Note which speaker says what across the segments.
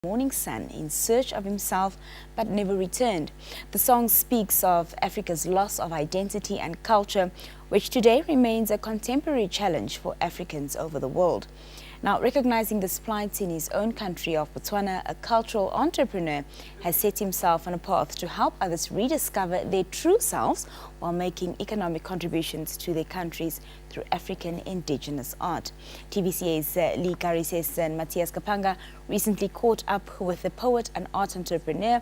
Speaker 1: morning sun in search of himself but never returned. The song speaks of Africa's loss of identity and culture, which today remains a contemporary challenge for Africans over the world. Now, recognizing this plight in his own country of Botswana, a cultural entrepreneur has set himself on a path to help others rediscover their true selves while making economic contributions to their countries through African indigenous art. TVCA's Garises and Mathias Kapanga recently caught up with the poet and art entrepreneur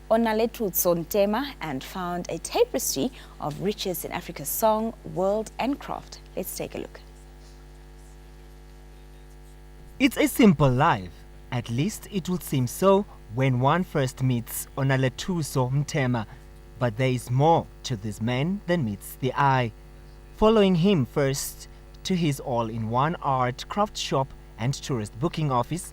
Speaker 1: Onalethuso Ntema and found a tapestry of riches in Africa's song, world and craft. Let's take a look.
Speaker 2: It's a simple life, at least it would seem so when one first meets Onalethuso Ntema, but there is more to this man than meets the eye. Following him first to his all-in-one art craft shop and tourist booking office,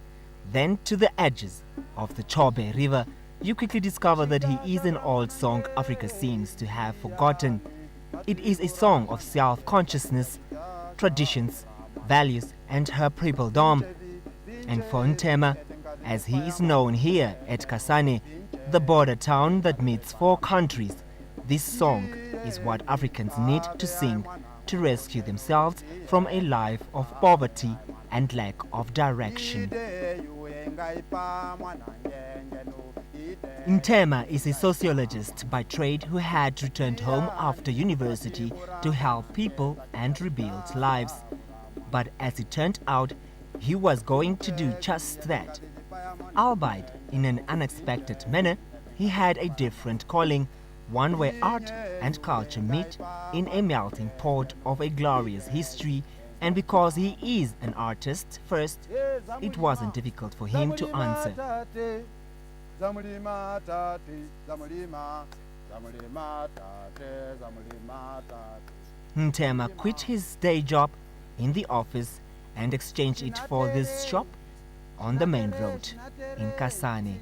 Speaker 2: then to the edges of the Chobe River, you quickly discover that he is an old song Africa seems to have forgotten. It is a song of self-consciousness, traditions, values and her peopledom. And for Ntema, as he is known here at Kasane, the border town that meets 4 countries, this song is what Africans need to sing to rescue themselves from a life of poverty and lack of direction. Ntema is a sociologist by trade who had returned home after university to help people and rebuild lives. But as it turned out, he was going to do just that. Albeit in an unexpected manner, he had a different calling, one where art and culture meet in a melting pot of a glorious history, and because he is an artist first, it wasn't difficult for him to answer. Ntema quit his day job in the office and exchanged it for this shop on the main road in Kasane.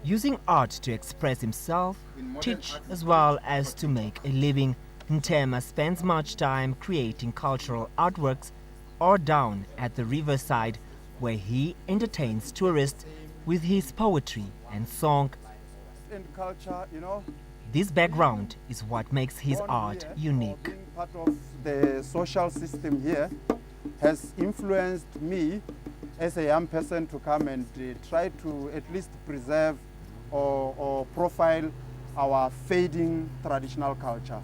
Speaker 2: Using art to express himself, teach as well as to make a living, Ntema spends much time creating cultural artworks or down at the riverside where he entertains tourists with his poetry and song. This background is what makes his art unique.
Speaker 3: Part of the social system here has influenced me as a young person to come and try to at least preserve or profile our fading traditional culture.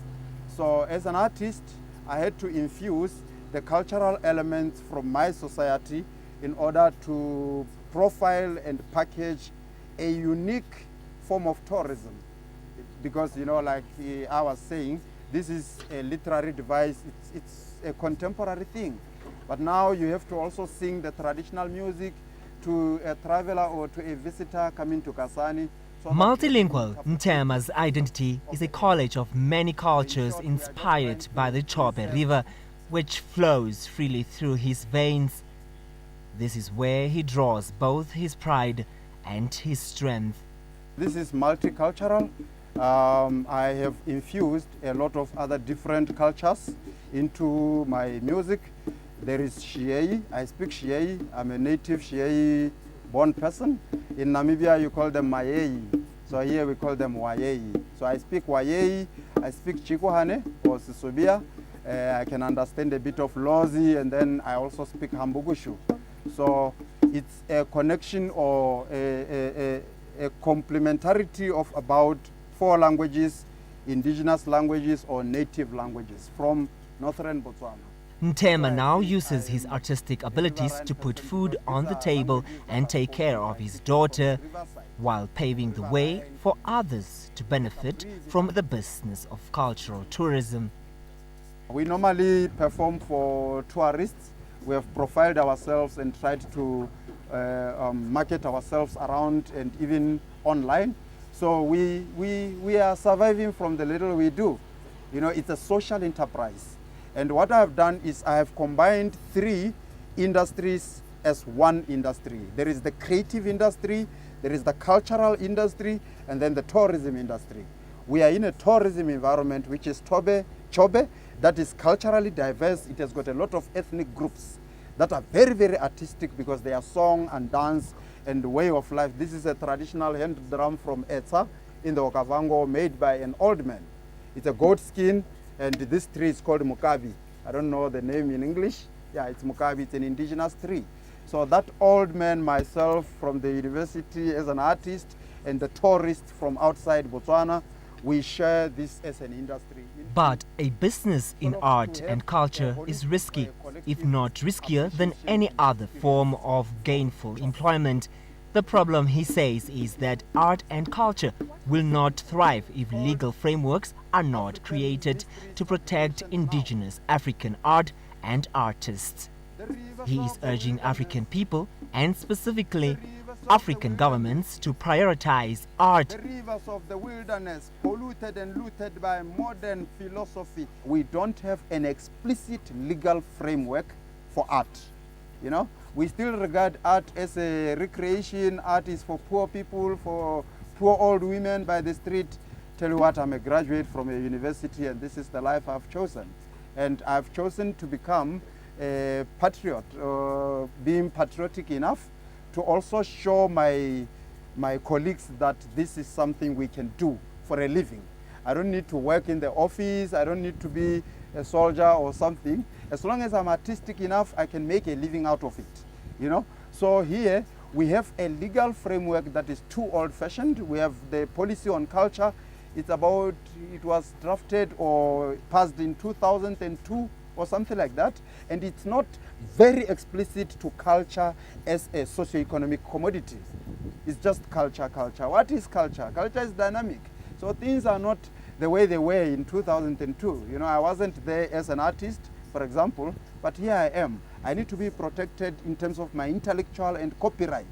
Speaker 3: So as an artist, I had to infuse the cultural elements from my society in order to profile and package a unique form of tourism. Because, like I was saying, this is a literary device, it's a contemporary thing. But now you have to also sing the traditional music to a traveler or to a visitor coming to Kasane. So
Speaker 2: multilingual, Ntema's identity is a college of many cultures inspired by the Chobe River, which flows freely through his veins. This is where he draws both his pride and his strength.
Speaker 3: This is multicultural. I have infused a lot of other different cultures into my music. There is Shiei. I speak Shiei. I'm a native Shiei born person. In Namibia you call them Mayei. So here we call them Wayei. So I speak Wayei, I speak Chikuhane or Sisobia. I can understand a bit of Lozi, and then I also speak Hambugushu. So it's a connection or a complementarity of about 4 languages, indigenous languages or native languages from northern Botswana.
Speaker 2: Ntema now uses his artistic abilities to put food on the table and take care of his daughter, while paving the way for others to benefit from the business of cultural tourism.
Speaker 3: We normally perform for tourists. We have profiled ourselves and tried to market ourselves around and even online. So we are surviving from the little we do. It's a social enterprise. And what I have done is I have combined 3 industries as one industry. There is the creative industry, there is the cultural industry, and then the tourism industry. We are in a tourism environment which is Chobe, that is culturally diverse. It has got a lot of ethnic groups that are very, very artistic because they are song and dance and way of life. This is a traditional hand drum from Etsa in the Okavango made by an old man. It's a goat skin, and this tree is called Mukabi. I don't know the name in English. Yeah, it's Mukabi, it's an indigenous tree. So that old man, myself from the university as an artist, and the tourists from outside Botswana, we share this as an industry.
Speaker 2: But a business in art and culture is risky, if not riskier than any other form of gainful employment. The problem, he says, is that art and culture will not thrive if legal frameworks are not created to protect indigenous African art and artists. He is urging African people, and specifically African governments, to prioritize art.
Speaker 3: The rivers of the wilderness, polluted and looted by modern philosophy. We don't have an explicit legal framework for art. You know, we still regard art as a recreation. Art is for poor people, for poor old women by the street. Tell you what, I'm a graduate from a university, and this is the life I've chosen. And I've chosen to become a patriot, being patriotic enough to also show my colleagues that this is something we can do for a living. I don't need to work in the office, I don't need to be a soldier or something. As long as I'm artistic enough, I can make a living out of it, you know? So here, we have a legal framework that is too old-fashioned. We have the policy on culture. It was drafted or passed in 2002 or something like that. And it's not very explicit to culture as a socio-economic commodity. It's just culture. What is culture? Culture is dynamic. So things are not the way they were in 2002. You know, I wasn't there as an artist, for example, but here I am. I need to be protected in terms of my intellectual and copyright,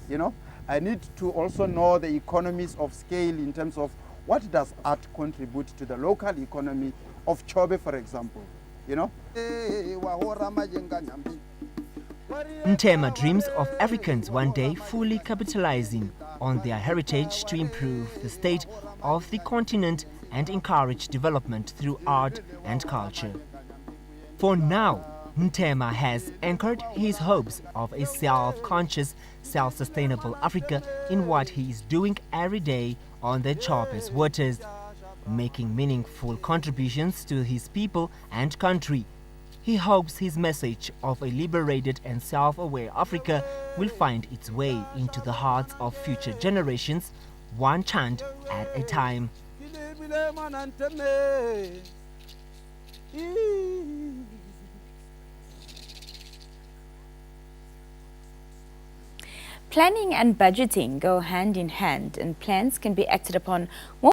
Speaker 3: you know. I need to also know the economies of scale in terms of what does art contribute to the local economy of Chobe, for example, you know.
Speaker 2: Ntema dreams of Africans one day fully capitalizing on their heritage to improve the state of the continent and encourage development through art and culture. For now, Ntema has anchored his hopes of a self-conscious, self-sustainable Africa in what he is doing every day on the Chobe's waters, making meaningful contributions to his people and country. He hopes his message of a liberated and self-aware Africa will find its way into the hearts of future generations, one chant at a time.
Speaker 1: Planning and budgeting go hand in hand, and plans can be acted upon more